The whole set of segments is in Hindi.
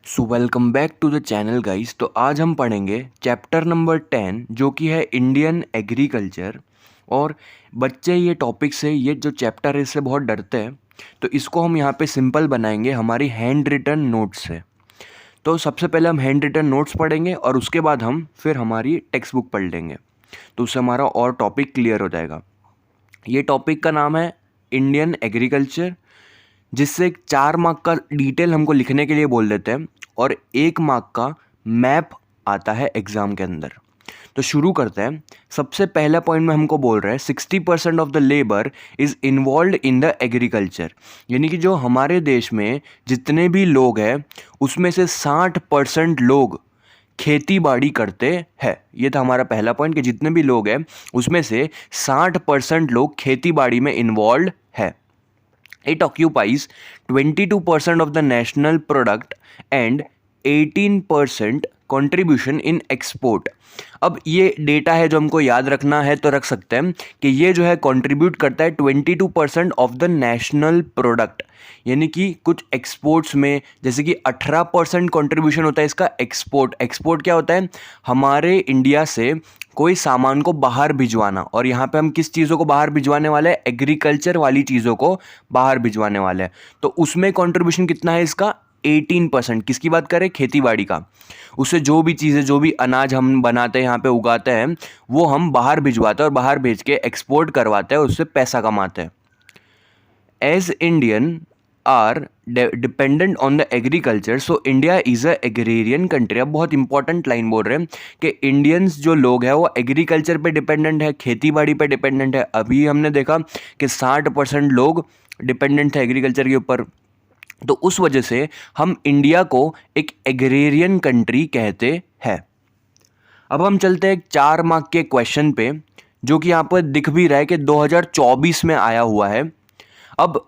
So welcome back to the channel guys. तो आज हम पढ़ेंगे चैप्टर नंबर 10 जो कि है इंडियन एग्रीकल्चर। और बच्चे ये टॉपिक से, ये जो चैप्टर है इससे बहुत डरते हैं, तो इसको हम यहाँ पे सिंपल बनाएंगे हमारी हैंड रिटन नोट्स से। तो सबसे पहले हम हैंड रिटन नोट्स पढ़ेंगे और उसके बाद हम फिर हमारी टेक्स्ट बुक पढ़ लेंगे, तो उससे हमारा और टॉपिक क्लियर हो जाएगा। ये टॉपिक का नाम है इंडियन एग्रीकल्चर, जिससे 4 मार्क का डिटेल हमको लिखने के लिए बोल देते हैं और 1 मार्क का मैप आता है एग्जाम के अंदर। तो शुरू करते हैं। सबसे पहला पॉइंट में हमको बोल रहा है 60% of the labour is involve in the agriculture, यानी कि जो हमारे देश में जितने भी लोग हैं उसमें से 60% लोग खेती बाड़ी करते हैं। ये था हमारा पहला पॉइंट कि जितने भी लोग हैं उसमें से 60% लोग खेती बाड़ी में इन्वॉल्व है। It occupies 22% of the national product and 18% contribution in export। अब ये डेटा है जो हमको याद रखना है तो रख सकते हैं कि ये जो है कंट्रीब्यूट करता है 22% ऑफ द नेशनल प्रोडक्ट, यानी कि कुछ एक्सपोर्ट्स में जैसे कि 18% कंट्रीब्यूशन होता है इसका एक्सपोर्ट। एक्सपोर्ट क्या होता है? हमारे इंडिया से कोई सामान को बाहर भिजवाना। और यहाँ पे हम किस चीज़ों को बाहर भिजवाने वाले हैं? एग्रीकल्चर वाली चीज़ों को बाहर भिजवाने वाले हैं। तो उसमें कंट्रीब्यूशन कितना है इसका? 18%। किसकी बात करें? खेती बाड़ी का। उससे जो भी चीज़ें, जो भी अनाज हम बनाते हैं, यहाँ पे उगाते हैं, वो हम बाहर भिजवाते हैं और बाहर भेज के एक्सपोर्ट करवाते हैं, उससे पैसा कमाते हैं। As Indian are dependent on the agriculture, so India is a agrarian country. अब बहुत इंपॉर्टेंट लाइन बोल रहे हैं कि इंडियंस जो लोग हैं वो एग्रीकल्चर पे डिपेंडेंट है, खेती बाड़ी पे डिपेंडेंट है। अभी हमने देखा कि 60% लोग डिपेंडेंट है एग्रीकल्चर के ऊपर। तो उस वजह से हम इंडिया को एक एग्रेरियन कंट्री कहते हैं। अब हम चलते हैं 4 मार्क के क्वेश्चन पे, जो कि यहाँ पर दिख भी रहा है कि 2024 में आया हुआ है। अब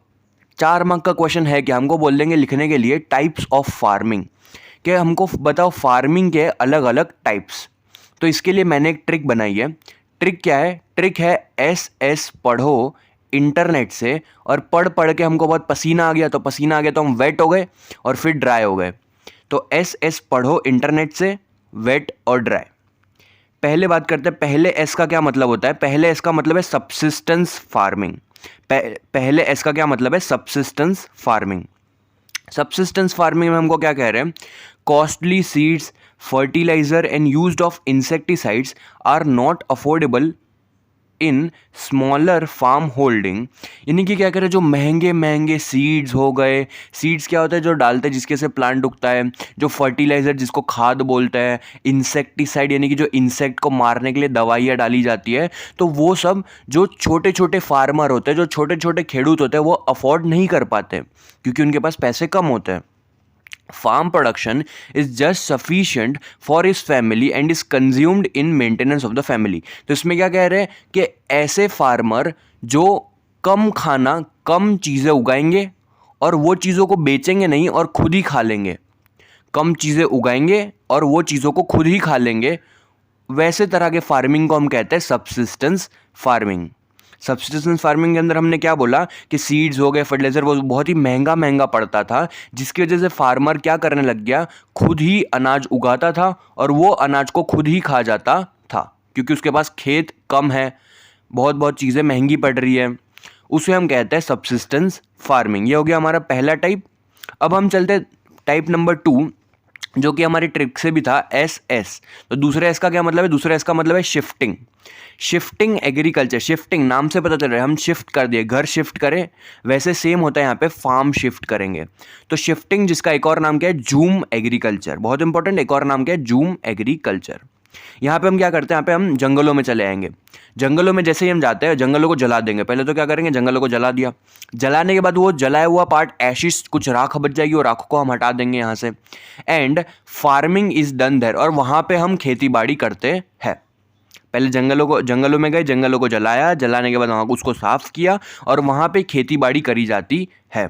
4 मार्क का क्वेश्चन है कि हमको बोल देंगे लिखने के लिए टाइप्स ऑफ फार्मिंग, कि हमको बताओ फार्मिंग के अलग अलग टाइप्स। तो इसके लिए मैंने एक ट्रिक बनाई है। ट्रिक क्या है? ट्रिक है एस पढ़ो इंटरनेट से, और पढ़ पढ़ के हमको बहुत पसीना आ गया, तो पसीना आ गया तो हम वेट हो गए और फिर ड्राई हो गए। तो एस पढ़ो इंटरनेट से, वेट और ड्राई। पहले बात करते हैं पहले एस का क्या मतलब होता है। पहले एस का मतलब है सब्सिस्टेंस फार्मिंग। पहले एस का क्या मतलब है? Subsistence farming. सब्सिस्टेंस फार्मिंग में हमको क्या कह रहे हैं? Costly seeds, fertilizer and used of insecticides are not affordable in smaller farm holding, यानी कि क्या करें, जो महंगे महंगे सीड्स हो गए। सीड्स क्या होता है? जो डालते हैं जिसके से प्लांट उगता है। जो फर्टिलाइजर जिसको खाद बोलते हैं। इंसेक्टिसाइड यानी कि जो इंसेक्ट को मारने के लिए दवाइयाँ डाली जाती है। तो वो सब जो छोटे छोटे फार्मर होते हैं, जो छोटे छोटे खेडूत होते हैं, वो अफोर्ड नहीं कर पाते क्योंकि उनके पास पैसे कम होते हैं। Farm production is just sufficient for his family and is consumed in maintenance of the family। तो इसमें क्या कह रहे हैं कि ऐसे फार्मर जो कम खाना, कम चीज़ें उगाएंगे और वो चीज़ों को बेचेंगे नहीं और खुद ही खा लेंगे। कम चीज़ें उगाएंगे और वो चीज़ों को खुद ही खा लेंगे, वैसे तरह के फार्मिंग को हम कहते हैं सब्सिस्टेंस फार्मिंग। सब्सिस्टेंस फार्मिंग के अंदर हमने क्या बोला कि सीड्स हो गए, फर्टिलाइजर, वो बहुत ही महंगा महंगा पड़ता था, जिसकी वजह से फार्मर क्या करने लग गया? खुद ही अनाज उगाता था और वो अनाज को खुद ही खा जाता था, क्योंकि उसके पास खेत कम है, बहुत बहुत चीज़ें महंगी पड़ रही है। उसे हम कहते हैं सब्सिस्टेंस फार्मिंग। ये हो गया हमारा पहला टाइप। अब हम चलते हैं टाइप नंबर 2, जो कि हमारी ट्रिक से भी था एस। तो दूसरे एस का क्या मतलब है? दूसरे एस का मतलब है शिफ्टिंग। Shifting agriculture. शिफ्टिंग नाम से पता चल रहा है हम शिफ्ट कर दिए, घर शिफ्ट करें, वैसे सेम होता है यहाँ पे फार्म शिफ्ट करेंगे। तो शिफ्टिंग, जिसका एक और नाम क्या है? Zoom agriculture. बहुत इंपॉर्टेंट, एक और नाम क्या है? Zoom agriculture. यहाँ पे हम क्या करते हैं? यहाँ पे हम जंगलों में चले आएंगे। जंगलों में जैसे ही हम जाते हैं, जंगलों को जला देंगे। पहले तो क्या करेंगे? जंगलों को जला दिया। जलाने के बाद वो जलाया हुआ पार्ट एशिश, कुछ राख बच जाएगी, और राख को हम हटा देंगे यहाँ से। And farming is done there, और वहाँ पे हम खेती बाड़ी करते हैं। पहले जंगलों में गए, जंगलों को जलाया, जलाने के बाद वहाँ उसको साफ किया और वहाँ पे खेती बाड़ी करी जाती है।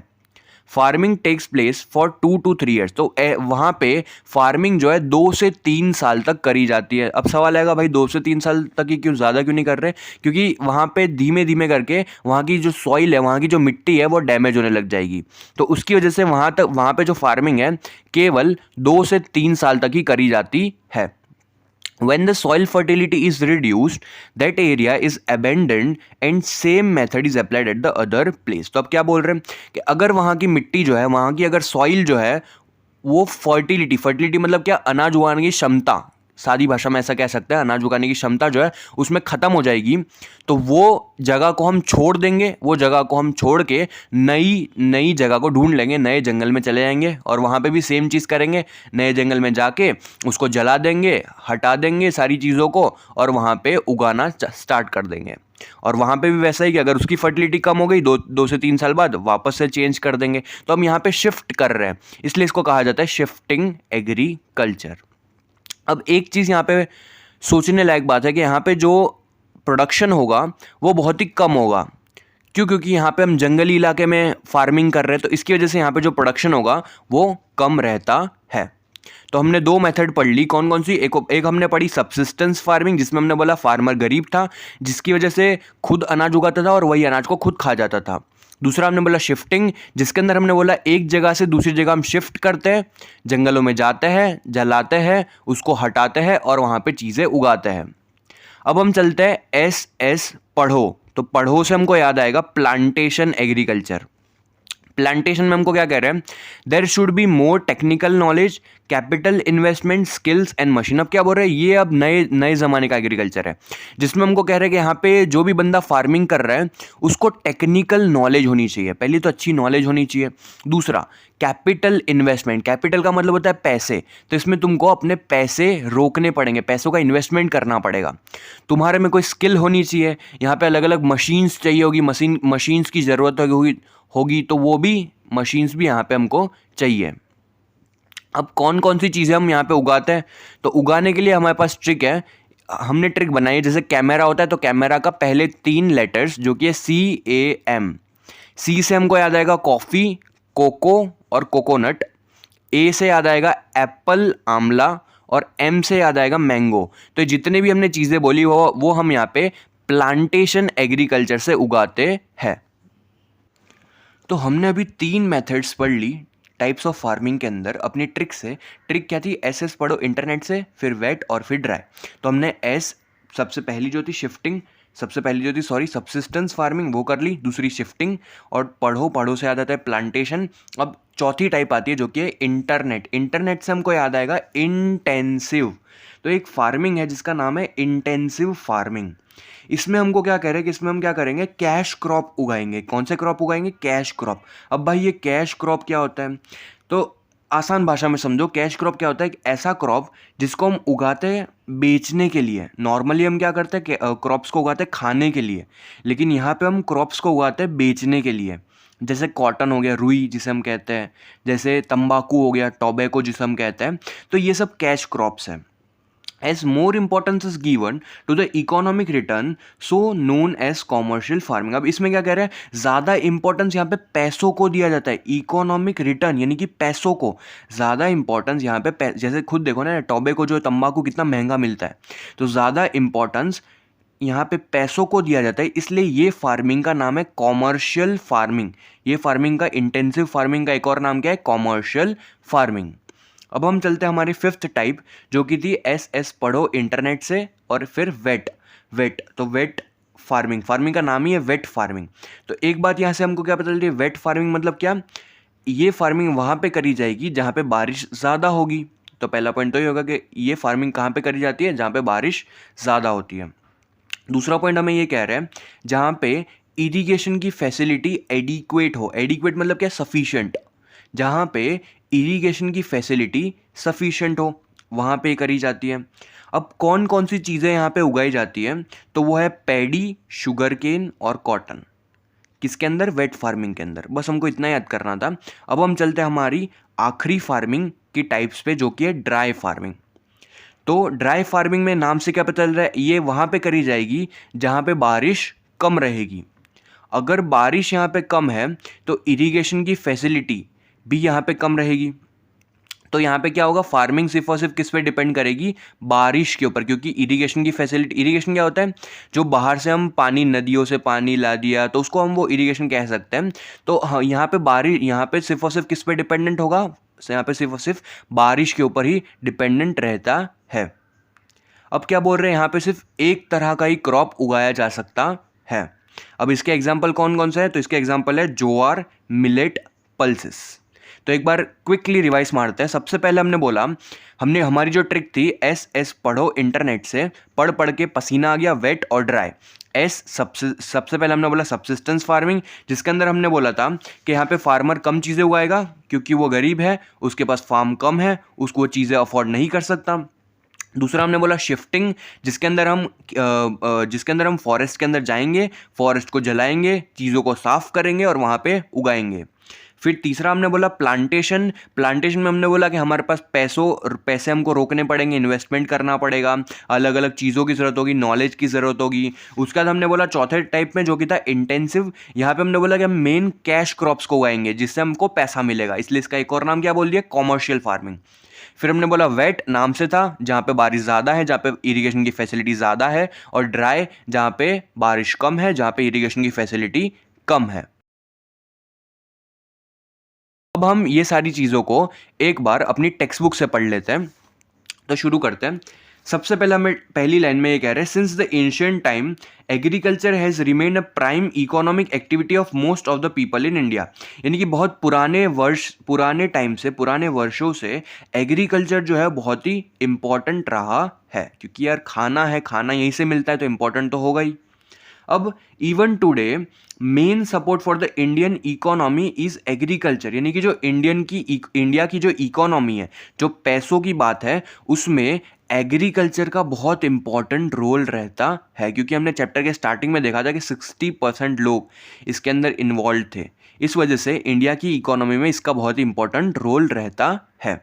Farming takes place for 2 to 3 years. तो वहाँ पे फार्मिंग जो है 2 से 3 साल तक करी जाती है। अब सवाल आएगा भाई 2 से 3 साल तक ही क्यों, ज़्यादा क्यों नहीं कर रहे? क्योंकि वहाँ पे धीमे धीमे करके वहाँ की जो सॉइल है, वहाँ की जो मिट्टी है वो डैमेज होने लग जाएगी। तो उसकी वजह से वहाँ पे जो फार्मिंग है केवल 2 से 3 साल तक ही करी जाती है। When the soil fertility is reduced, that area is abandoned and same method is applied at the other place। तो अब क्या बोल रहे हैं कि अगर वहाँ की मिट्टी जो है, वहाँ की अगर सॉइल जो है वो फर्टिलिटी मतलब क्या, अनाज उगाने की क्षमता, सादी भाषा में ऐसा कह सकते हैं, अनाज उगाने की क्षमता जो है उसमें ख़त्म हो जाएगी। तो वो जगह को हम छोड़ देंगे, वो जगह को हम छोड़ के नई जगह को ढूंढ लेंगे, नए जंगल में चले जाएंगे और वहाँ पे भी सेम चीज़ करेंगे। नए जंगल में जाके उसको जला देंगे, हटा देंगे सारी चीज़ों को और वहाँ पे उगाना स्टार्ट कर देंगे। और वहाँ पे भी वैसा ही कि अगर उसकी फर्टिलिटी कम हो गई 2 से 3 साल बाद वापस से चेंज कर देंगे। तो हम यहाँ पे शिफ्ट कर रहे हैं, इसलिए इसको कहा जाता है शिफ्टिंग एग्रीकल्चर। अब एक चीज़ यहाँ पे सोचने लायक बात है कि यहाँ पे जो प्रोडक्शन होगा वो बहुत ही कम होगा। क्यों? क्योंकि यहाँ पे हम जंगली इलाके में फार्मिंग कर रहे हैं, तो इसकी वजह से यहाँ पे जो प्रोडक्शन होगा वो कम रहता है। तो हमने 2 मेथड पढ़ ली, कौन कौन सी? एक हमने पढ़ी सब्सिस्टेंस फार्मिंग, जिसमें हमने बोला फार्मर गरीब था जिसकी वजह से खुद अनाज उगाता था और वही अनाज को खुद खा जाता था। दूसरा हमने बोला शिफ्टिंग, जिसके अंदर हमने बोला एक जगह से दूसरी जगह हम शिफ्ट करते हैं, जंगलों में जाते हैं, जलाते हैं, उसको हटाते हैं और वहाँ पे चीज़ें उगाते हैं। अब हम चलते हैं एस पढ़ो। तो पढ़ो से हमको याद आएगा प्लांटेशन एग्रीकल्चर। प्लांटेशन में हमको क्या कह रहे हैं? There should be more technical knowledge, capital investment, skills and machine. अब क्या बोल रहे हैं? ये अब नए ज़माने का एग्रीकल्चर है, जिसमें हमको कह रहे हैं कि यहाँ पे जो भी बंदा फार्मिंग कर रहा है उसको टेक्निकल नॉलेज होनी चाहिए। पहली तो अच्छी नॉलेज होनी चाहिए। दूसरा कैपिटल इन्वेस्टमेंट, कैपिटल का मतलब होता है पैसे, तो इसमें तुमको अपने पैसे रोकने पड़ेंगे, पैसों का इन्वेस्टमेंट करना पड़ेगा। तुम्हारे में कोई स्किल होनी चाहिए, यहाँ पे अलग अलग मशीन्स चाहिए होगी, मशीन्स की ज़रूरत होगी तो वो भी मशीन्स भी यहाँ पे हमको चाहिए। अब कौन कौन सी चीज़ें हम यहाँ पे उगाते हैं? तो उगाने के लिए हमारे पास ट्रिक है, हमने ट्रिक बनाई है। जैसे कैमरा होता है तो कैमरा का पहले 3 लेटर्स जो कि है CAM। C से हमको याद आएगा कॉफ़ी, कोको और कोकोनट। A से याद आएगा एप्पल, आंवला और M से याद आएगा मैंगो। तो जितने भी हमने चीज़ें बोली वो हम यहाँ पे प्लांटेशन एग्रीकल्चर से उगाते हैं। तो हमने अभी 3 मेथड्स पढ़ ली टाइप्स ऑफ फार्मिंग के अंदर अपनी ट्रिक से। ट्रिक क्या थी? एस पढ़ो इंटरनेट से, फिर वेट और फिर ड्राई। तो हमने सबसे पहली जो थी शिफ्टिंग, सब्सिस्टेंस फार्मिंग वो कर ली, दूसरी शिफ्टिंग और पढ़ो से याद आता है प्लांटेशन। अब चौथी टाइप आती है जो कि है इंटरनेट से हमको याद आएगा इंटेंसिव। तो एक फार्मिंग है जिसका नाम है इंटेंसिव फार्मिंग। इसमें हमको क्या कह रहे हैं कि इसमें हम क्या करेंगे? कैश क्रॉप उगाएंगे। कौन से क्रॉप उगाएंगे? Cash crop. अब भाई ये कैश क्रॉप क्या होता है? तो आसान भाषा में समझो, कैश क्रॉप क्या होता है? एक ऐसा क्रॉप जिसको हम उगाते हैं बेचने के लिए। नॉर्मली हम क्या करते हैं कि क्रॉप्स को उगाते हैं खाने के लिए, लेकिन यहाँ पे हम क्रॉप्स को उगाते हैं बेचने के लिए। जैसे कॉटन हो गया, रुई जिसे हम कहते हैं, जैसे तंबाकू हो गया, टोबैको जिसे हम कहते हैं। तो ये सब कैश क्रॉप्स हैं। As more importance is given to the economic return, so known as commercial farming। अब इसमें क्या कह रहे हैं? ज़्यादा इंपॉर्टेंस यहाँ पे पैसों को दिया जाता है। इकोनॉमिक रिटर्न यानी कि पैसों को ज़्यादा इंपॉर्टेंस यहाँ पे जैसे खुद देखो ना, टोबैको जो तंबाकू कितना महंगा मिलता है, तो ज़्यादा इंपॉर्टेंस यहाँ पे पैसों को दिया जाता है। इसलिए ये फार्मिंग का नाम है कॉमर्शियल फार्मिंग। ये फार्मिंग का, इंटेंसिव फार्मिंग का एक और नाम क्या है? Commercial farming. अब हम चलते हैं हमारी 5th टाइप जो कि थी एस पढ़ो इंटरनेट से और फिर वेट। तो वेट फार्मिंग का नाम ही है वेट फार्मिंग। तो एक बात यहाँ से हमको क्या पता चलती है? वेट फार्मिंग मतलब क्या? ये फार्मिंग वहाँ पे करी जाएगी जहाँ पे बारिश ज़्यादा होगी। तो पहला पॉइंट तो ये होगा कि ये फार्मिंग कहाँ पे करी जाती है? जहाँ पे बारिश ज़्यादा होती है। दूसरा पॉइंट हमें ये कह रहे हैं जहाँ पे इरिगेशन की फैसिलिटी एडिक्वेट हो। एडिक्वेट मतलब क्या? सफिशिएंट। जहाँ पे इरिगेशन की फैसिलिटी सफिशिएंट हो वहाँ पे करी जाती है। अब कौन कौन सी चीज़ें यहाँ पे उगाई जाती है? तो वो है पैडी, शुगर केन और कॉटन। किसके अंदर? वेट फार्मिंग के अंदर। बस हमको इतना याद करना था। अब हम चलते हैं हमारी आखिरी फार्मिंग की टाइप्स पे जो कि है ड्राई फार्मिंग। तो ड्राई फार्मिंग में नाम से क्या पता चल रहा है? ये वहाँ पे करी जाएगी जहाँ पे बारिश कम रहेगी। अगर बारिश यहाँ पे कम है तो इरिगेशन की फैसिलिटी भी यहाँ पे कम रहेगी। तो यहाँ पे क्या होगा, फार्मिंग सिर्फ और सिर्फ किस पे डिपेंड करेगी, बारिश के ऊपर, क्योंकि इरिगेशन की फैसिलिटी, इरिगेशन क्या होता है, जो बाहर से हम पानी, नदियों से पानी ला दिया तो उसको हम वो इरिगेशन कह सकते हैं। तो हाँ, यहाँ पे बारिश, यहाँ पे सिर्फ और सिर्फ किस पे डिपेंडेंट होगा, यहाँ पे सिर्फ और सिर्फ बारिश के ऊपर ही डिपेंडेंट रहता है। अब क्या बोल रहे हैं, यहाँ पे सिर्फ एक तरह का ही क्रॉप उगाया जा सकता है। अब इसके एग्जाम्पल कौन कौन से हैं, तो इसके एग्जाम्पल है ज्वार, मिलेट, पल्सेस। तो एक बार क्विकली रिवाइज मारते हैं। सबसे पहले हमने बोला, हमने हमारी जो ट्रिक थी, एस पढ़ो इंटरनेट से, पढ़ पढ़ के पसीना आ गया, वेट और ड्राई। एस सबसे पहले हमने बोला सब्सिस्टेंस फार्मिंग, जिसके अंदर हमने बोला था कि यहाँ पे फार्मर कम चीज़ें उगाएगा क्योंकि वो गरीब है, उसके पास फार्म कम है, उसको वो चीज़ें अफोर्ड नहीं कर सकता। दूसरा हमने बोला शिफ्टिंग, जिसके अंदर हम फॉरेस्ट के अंदर जाएंगे, फॉरेस्ट को जलाएंगे, चीज़ों को साफ करेंगे और वहाँ पे उगाएंगे। फिर तीसरा हमने बोला प्लांटेशन। प्लांटेशन में हमने बोला कि हमारे पास पैसे हमको रोकने पड़ेंगे, इन्वेस्टमेंट करना पड़ेगा, अलग अलग चीज़ों की ज़रूरत होगी, नॉलेज की ज़रूरत होगी। उसके बाद हमने बोला चौथे टाइप में, जो कि था इंटेंसिव। यहाँ पे हमने बोला कि हम मेन कैश क्रॉप्स को उगाएंगे जिससे हमको पैसा मिलेगा, इसलिए इसका एक और नाम क्या बोल दिया, कॉमर्शियल फार्मिंग। फिर हमने बोला वेट, नाम से था, जहाँ पे बारिश ज़्यादा है, जहाँ पे इरिगेशन की फैसिलिटी ज़्यादा है, और ड्राई, जहाँ पे बारिश कम है, जहाँ पे इरिगेशन की फैसिलिटी कम है। अब हम ये सारी चीज़ों को एक बार अपनी टेक्स्ट बुक से पढ़ लेते हैं। तो शुरू करते हैं। सबसे पहले हमें पहली लाइन में ये कह रहे हैं, since the ancient time agriculture has remain a prime economic activity of most of the people in India. यानी कि बहुत पुराने टाइम से, पुराने वर्षों से एग्रीकल्चर जो है बहुत ही इंपॉर्टेंट रहा है, क्योंकि यार खाना है, खाना यहीं से मिलता है तो इंपॉर्टेंट तो होगा ही। अब even today main support for the Indian economy is agriculture, यानी कि जो इंडिया की जो इकोनॉमी है, जो पैसों की बात है, उसमें एग्रीकल्चर का बहुत इंपॉर्टेंट रोल रहता है, क्योंकि हमने चैप्टर के स्टार्टिंग में देखा था कि 60% लोग इसके अंदर इन्वॉल्व थे। इस वजह से इंडिया की इकोनॉमी में इसका बहुत ही इंपॉर्टेंट रोल रहता है।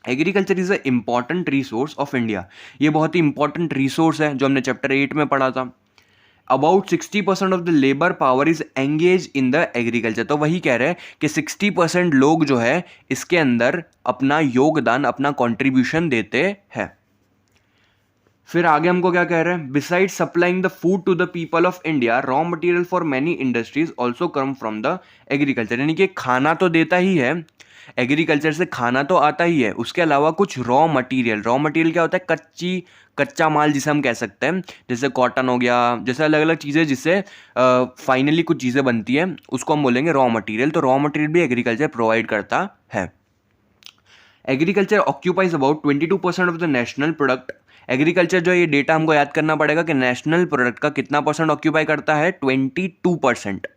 Agriculture is a important resource of India, ये बहुत ही इंपॉर्टेंट रिसोर्स है, जो हमने चैप्टर 8 में पढ़ा था। About 60% of the labour power is engage in the agriculture. तो वही कह रहे हैं कि 60% लोग जो है इसके अंदर अपना योगदान, अपना कॉन्ट्रीब्यूशन देते हैं। फिर आगे हमको क्या कह रहे हैं, beside supplying the food to the people of India, raw material for many industries also come from the agriculture. यानी कि खाना तो देता ही है, एग्रीकल्चर से खाना तो आता ही है, उसके अलावा कुछ रॉ मटेरियल क्या होता है, कच्चा माल जिसे हम कह सकते हैं, जैसे कॉटन हो गया, जैसे अलग अलग चीज़ें जिससे फाइनली कुछ चीज़ें बनती हैं, उसको हम बोलेंगे रॉ मटेरियल। तो रॉ मटेरियल भी एग्रीकल्चर प्रोवाइड करता है। Agriculture occupies about 22% of the national product. Agriculture जो ये डेटा हमको याद करना पड़ेगा कि नेशनल प्रोडक्ट का कितना परसेंट ऑक्यूपाई करता है, 22%।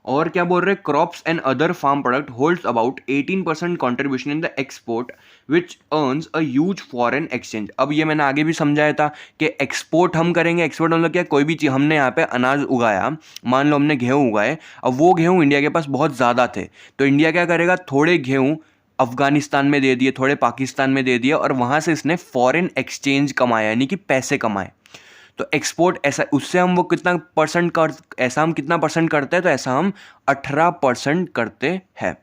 और क्या बोल रहे हैं, crops and other farm product holds about 18% contribution in the export which earns a huge foreign exchange. अब ये मैंने आगे भी समझाया था कि एक्सपोर्ट हम करेंगे, एक्सपोर्ट मतलब क्या, कोई भी चीज़ हमने यहाँ पे अनाज उगाया, मान लो हमने गेहूँ उगाए, अब वो गेहूँ इंडिया के पास बहुत ज़्यादा थे, तो इंडिया क्या करेगा, थोड़े गेहूँ अफगानिस्तान में दे दिए, थोड़े पाकिस्तान में दे दिए, और वहाँ से इसने फॉरेन एक्सचेंज कमाया, यानी कि पैसे कमाए। तो एक्सपोर्ट ऐसा, उससे हम वो कितना परसेंट कर, ऐसा हम कितना परसेंट करते हैं, तो ऐसा हम 18% करते हैं।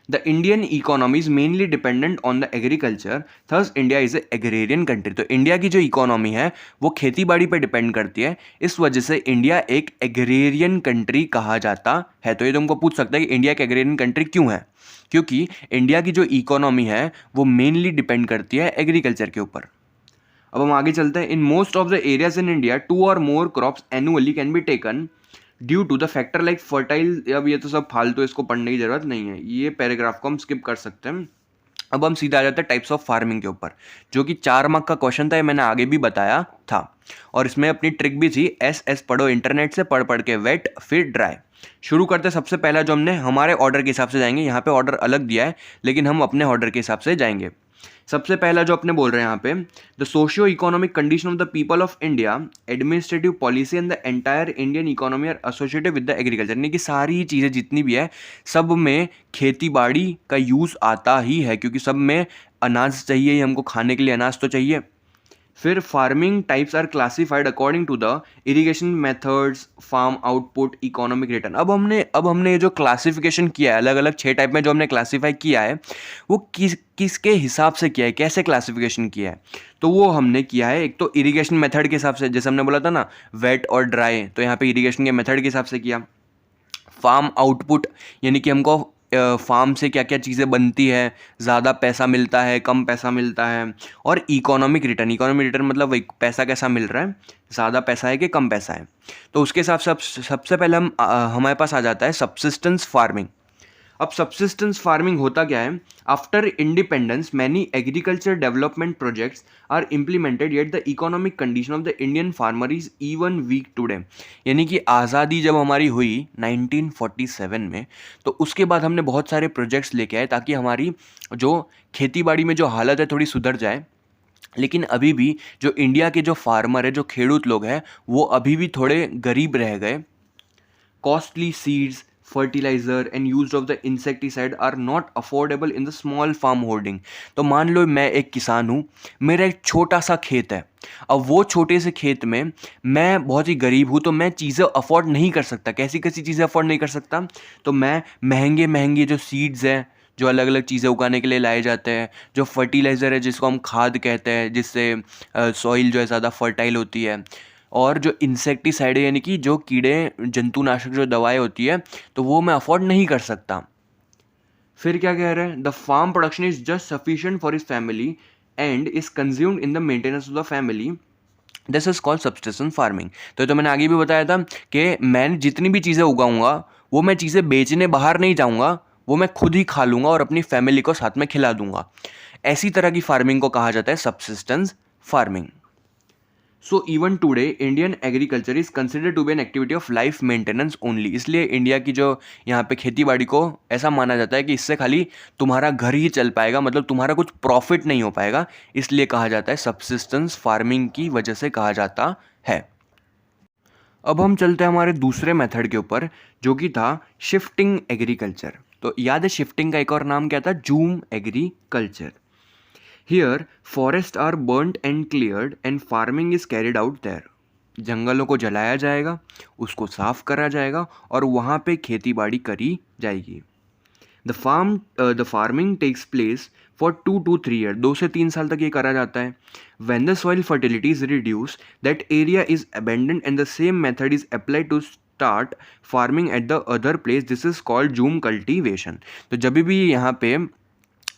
The Indian economy is mainly dependent on the agriculture, thus India is a agrarian country. तो इंडिया की जो इकोनॉमी है वो खेती बाड़ी पर डिपेंड करती है, इस वजह से इंडिया एक एग्रेरियन कंट्री कहा जाता है। तो ये तुमको पूछ सकता है कि इंडिया एक एग्रेरियन कंट्री क्यों है, क्योंकि इंडिया की जो इकोनॉमी है वो मेनली डिपेंड करती है एग्रीकल्चर के ऊपर। अब हम आगे चलते हैं। In most of the areas in India 2 और more crops annually can be taken due to the factor like fertile. अब ये तो सब फालतू, इसको पढ़ने की जरूरत नहीं है, ये पैराग्राफ को हम स्किप कर सकते हैं। अब हम सीधा आ जाते हैं टाइप्स ऑफ फार्मिंग के ऊपर, जो कि 4 मार्क का क्वेश्चन था, ये मैंने आगे भी बताया था, और इसमें अपनी ट्रिक भी थी, एस पढ़ो इंटरनेट से, पढ़ पढ़ के वेट फिर ड्राई। शुरू करते हैं। सबसे पहला जो हमने हमारे ऑर्डर के हिसाब से जाएंगे, यहाँ पे ऑर्डर अलग दिया है लेकिन हम अपने ऑर्डर के हिसाब से जाएंगे। सबसे पहला जो अपने बोल रहे हैं यहाँ पे, the socio economic condition of the people of India, administrative policy and the entire Indian economy are associated with the agriculture. यानी कि सारी चीज़ें जितनी भी है, सब में खेती बाड़ी का यूज़ आता ही है, क्योंकि सब में अनाज चाहिए ही, हमको खाने के लिए अनाज तो चाहिए। फिर farming types are classified according to the irrigation methods, farm output, economic return. अब हमने ये जो क्लासिफिकेशन किया है अलग अलग 6 टाइप में जो हमने क्लासीफाई किया है, वो किसके हिसाब से किया है, कैसे क्लासिफिकेशन किया है, तो वो हमने किया है एक तो इरिगेशन मेथड के हिसाब से, जैसे हमने बोला था ना वेट और ड्राई, तो यहाँ पे इरिगेशन के मेथड के हिसाब से किया। फार्म आउटपुट यानी कि हमको फार्म से क्या क्या चीज़ें बनती है, ज़्यादा पैसा मिलता है, कम पैसा मिलता है। और इकोनॉमिक रिटर्न मतलब वही पैसा कैसा मिल रहा है, ज़्यादा पैसा है कि कम पैसा है। तो उसके हिसाब से सबसे पहले हमारे पास आ जाता है सब्सिस्टेंस फार्मिंग। अब सब्सिस्टेंस फार्मिंग होता क्या है, after independence many agriculture development projects are implemented yet the economic condition of the Indian farmer is even weak today. यानी कि आज़ादी जब हमारी हुई 1947 में, तो उसके बाद हमने बहुत सारे प्रोजेक्ट्स लेके आए ताकि हमारी जो खेती बाड़ी में जो हालत है थोड़ी सुधर जाए। लेकिन अभी भी जो इंडिया के जो फार्मर है, जो खेडूत लोग हैं, वो अभी भी थोड़े गरीब रह गए। Costly seeds, fertilizer and use of the insecticide are not affordable in the small farm holding। तो मान लो मैं एक किसान हूँ, मेरा एक छोटा सा खेत है। अब वो छोटे से खेत में मैं बहुत ही गरीब हूँ, तो मैं चीज़ें अफोर्ड नहीं कर सकता। कैसी कैसी चीज़ें अफोर्ड नहीं कर सकता, तो मैं महंगे महंगे जो सीड्स हैं, जो अलग अलग चीज़ें उगाने के लिए लाए जाते हैं, जो फर्टिलाइज़र है जिसको हम खाद कहते हैं, जिससे सॉइल जो है ज़्यादा फर्टाइल होती है, और जो इंसेक्टिसाइड है यानी कि जो कीड़े जंतुनाशक जो दवाएं होती है, तो वो मैं अफोर्ड नहीं कर सकता। फिर क्या कह रहे हैं, the farm production is just sufficient for his family and is consumed in the maintenance of the family, this is called subsistence farming. तो मैंने आगे भी बताया था कि मैं जितनी भी चीज़ें उगाऊंगा वो मैं चीज़ें बेचने बाहर नहीं जाऊंगा, वो मैं खुद ही खा लूँगा और अपनी फैमिली को साथ में खिला दूंगा। ऐसी तरह की फार्मिंग को कहा जाता है subsistence farming. So even today Indian agriculture is considered to be an activity of life maintenance only. इसलिए इंडिया की जो यहाँ पे खेती बाड़ी को ऐसा माना जाता है कि इससे खाली तुम्हारा घर ही चल पाएगा, मतलब तुम्हारा कुछ प्रॉफिट नहीं हो पाएगा, इसलिए कहा जाता है सब्सिस्टेंस फार्मिंग की वजह से कहा जाता है। अब हम चलते हैं हमारे दूसरे मेथड के ऊपर, जो कि था शिफ्टिंग एग्रीकल्चर। तो याद है शिफ्टिंग का एक और नाम क्या था, zoom agriculture. Here, forests are burnt and cleared and farming is carried out there। जंगलों को जलाया जाएगा, उसको साफ करा जाएगा और वहाँ पे खेती बाड़ी करी जाएगी। The farming takes place for 2 to 3 year, 2 से 3 साल तक ये करा जाता है। When the soil fertility is reduced, that area is abandoned and the same method is applied to start farming at the other place। This is called zoom cultivation. तो जब भी यहाँ पे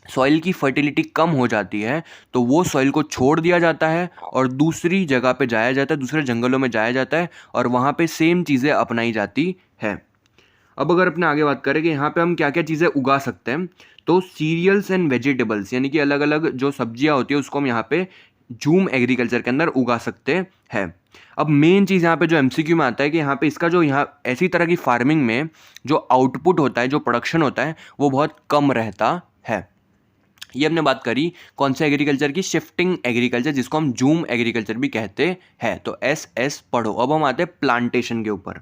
सॉइल की फर्टिलिटी कम हो जाती है, तो वो सॉइल को छोड़ दिया जाता है और दूसरी जगह पे जाया जाता है, दूसरे जंगलों में जाया जाता है और वहाँ पे सेम चीज़ें अपनाई जाती है। अब अगर अपने आगे बात करें कि यहाँ पे हम क्या क्या चीज़ें उगा सकते हैं, तो सीरियल्स एंड वेजिटेबल्स यानी कि अलग अलग जो सब्जियाँ होती है उसको हम यहाँ पे जूम एग्रीकल्चर के अंदर उगा सकते हैं। अब मेन चीज़ यहाँ पे जो एमसीक्यू में आता है कि यहाँ पे इसका जो यहाँ ऐसी तरह की फार्मिंग में जो आउटपुट होता है, जो प्रोडक्शन होता है, वो बहुत कम रहता है। ये हमने बात करी कौन से एग्रीकल्चर की, शिफ्टिंग एग्रीकल्चर, जिसको हम जूम एग्रीकल्चर भी कहते हैं। तो एस पढ़ो। अब हम आते हैं प्लांटेशन के ऊपर।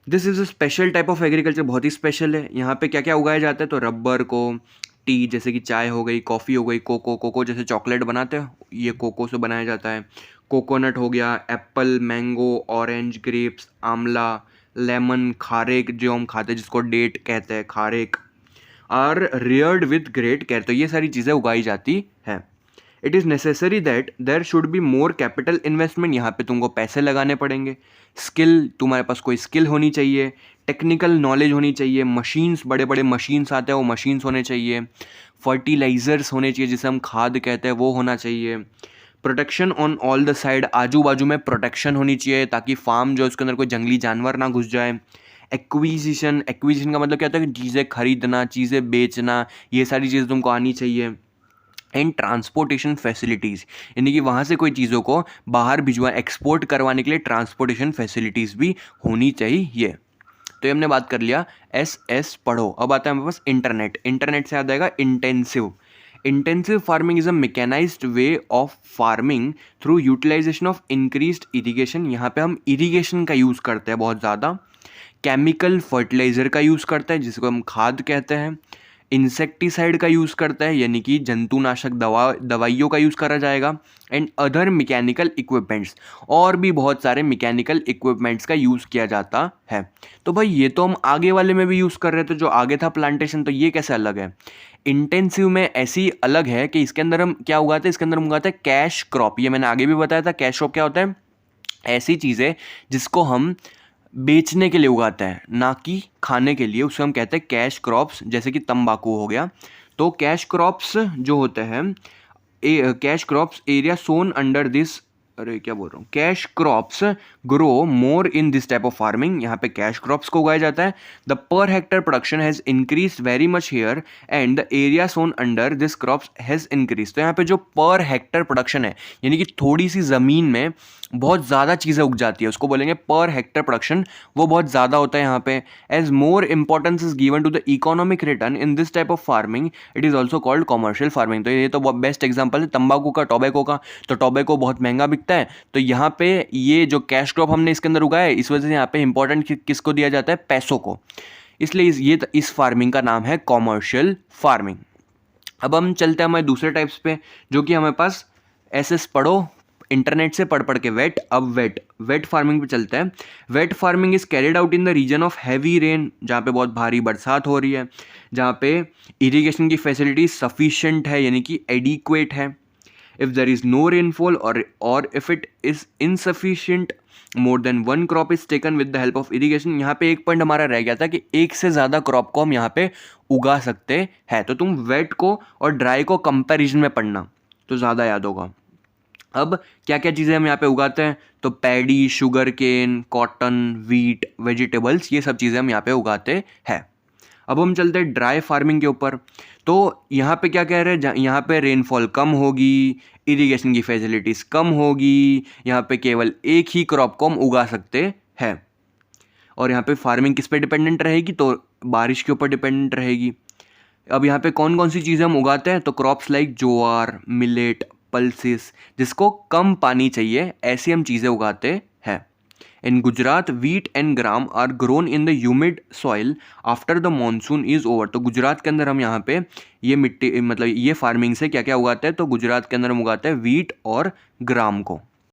This is a special type of agriculture, बहुत ही स्पेशल है। यहाँ पे क्या क्या उगाया जाता है, तो रबर को, टी जैसे कि चाय हो गई, कॉफ़ी हो गई, कोको जैसे चॉकलेट बनाते हैं ये कोको से बनाया जाता है, कोकोनट हो गया, एप्पल, मैंगो, ऑरेंज, ग्रेप्स, आंवला, लेमन, खारेक जो हम खाते हैं जिसको डेट कहते हैं, खारेक, are reared with great care. तो ये सारी चीज़ें उगाई जाती हैं। It is necessary that there should be more capital investment, यहाँ पे तुमको पैसे लगाने पड़ेंगे। स्किल, तुम्हारे पास कोई स्किल होनी चाहिए, टेक्निकल नॉलेज होनी चाहिए, मशीन्स, बड़े बड़े मशीन्स आते हैं वो मशीन्स होने चाहिए, फर्टिलाइजर्स होने चाहिए जिसे हम खाद कहते हैं वो होना चाहिए, protection on all the side, आजू बाजू में प्रोटेक्शन होनी चाहिए ताकि फार्म जो उसके अंदर कोई जंगली जानवर ना घुस जाए। एक्विजिशन का मतलब क्या होता है कि चीज़ें खरीदना, चीज़ें बेचना, ये सारी चीज़ें तुमको आनी चाहिए। एंड ट्रांसपोर्टेशन फैसिलिटीज़ यानी कि वहाँ से कोई चीज़ों को बाहर भिजवा, एक्सपोर्ट करवाने के लिए ट्रांसपोर्टेशन फैसिलिटीज़ भी होनी चाहिए। तो ये हमने बात कर लिया एस पढ़ो। अब आता है हमारे पास इंटरनेट से याद आएगा intensive farming is a mechanised way of farming through utilisation of increased irrigation. यहाँ पे हम इरिगेशन का यूज़ करते हैं बहुत ज़्यादा, केमिकल फर्टिलाइज़र का यूज़ करते हैं जिसको हम खाद कहते हैं, इंसेक्टिसाइड का यूज़ करता है, यानी कि जंतुनाशक दवाइयों का यूज़ करा जाएगा, एंड अदर मैकेनिकल इक्विपमेंट्स, और भी बहुत सारे मैकेनिकल इक्विपमेंट्स का यूज़ किया जाता है। तो भाई ये तो हम आगे वाले में भी यूज़ कर रहे थे, जो आगे था प्लांटेशन, तो ये कैसे अलग है? इंटेंसिव में ऐसी अलग है कि इसके अंदर हम क्या उगाते हैं, इसके अंदर हम उगाते हैं कैश क्रॉप। ये मैंने आगे भी बताया था, कैश क्रॉप क्या होता है? ऐसी चीज़ें जिसको हम बेचने के लिए उगाते हैं, ना कि खाने के लिए, उसे हम कहते हैं कैश क्रॉप्स। जैसे कि तंबाकू हो गया, तो कैश क्रॉप्स जो होते हैं, cash crops area sown under this, अरे क्या बोल रहा हूँ, cash crops grow more in this type of farming. यहाँ पे कैश क्रॉप्स को उगाया जाता है। The per hectare production has increase very much here and the area sown under this crops has increase. तो यहाँ पे जो पर हेक्टर प्रोडक्शन है, यानी कि थोड़ी सी ज़मीन में बहुत ज़्यादा चीज़ें उग जाती है, उसको बोलेंगे पर हेक्टर प्रोडक्शन, वो बहुत ज़्यादा होता है यहाँ पे। As more importance is given to the economic return in this type of farming, it is also called commercial farming. तो ये तो बहुत बेस्ट एग्जाम्पल है तंबाकू का, टोबैको का। तो टोबैको बहुत महंगा बिकता है, तो यहाँ पे ये जो कैश क्रॉप हमने इसके अंदर उगाया है, इस वजह से यहाँ पे इंपॉर्टेंट किसको दिया जाता है? पैसों को। इसलिए इस फार्मिंग का नाम है कॉमर्शियल फार्मिंग। अब हम चलते हैं हमारे दूसरे टाइप्स पे, जो कि हमारे पास एसएस पढ़ो इंटरनेट से पढ़ के वेट। अब वेट फार्मिंग पे चलते हैं। Wet farming is carried out in the region of heavy rain, जहाँ पे बहुत भारी बरसात हो रही है, जहाँ पे इरिगेशन की फैसिलिटी सफिशिएंट है, यानी कि एडिक्वेट है। If there is no rainfall और if it is insufficient, more than one crop is taken with the help of irrigation. यहाँ पे एक पॉइंट हमारा रह गया था कि एक से ज़्यादा क्रॉप को हम यहाँ पे उगा सकते हैं। तो तुम वेट को और ड्राई को कंपैरिजन में पढ़ना तो ज़्यादा याद होगा। अब क्या क्या चीज़ें हम यहाँ पे उगाते हैं? तो paddy, sugar cane, cotton, wheat, vegetables, ये सब चीज़ें हम यहाँ पे उगाते हैं। अब हम चलते हैं ड्राई फार्मिंग के ऊपर। तो यहाँ पे क्या कह रहे हैं? यहाँ पे रेनफॉल कम होगी, इरिगेशन की फैसिलिटीज़ कम होगी, यहाँ पे केवल एक ही क्रॉप को हम उगा सकते हैं। और यहाँ पे फार्मिंग किस पे डिपेंडेंट रहेगी? तो बारिश के ऊपर डिपेंडेंट रहेगी। अब यहाँ पे कौन कौन सी चीज़ें हम उगाते हैं? तो crops like jowar, millet, pulses, जिसको कम पानी चाहिए, ऐसी हम चीज़ें उगाते हैं। In Gujarat wheat and gram are grown in the humid soil after the monsoon is over. तो गुजरात के अंदर हम यहाँ पे ये मिट्टी, मतलब ये फार्मिंग से क्या क्या उगाते हैं? तो गुजरात के अंदर हम उगाते हैं वीट और ग्राम को।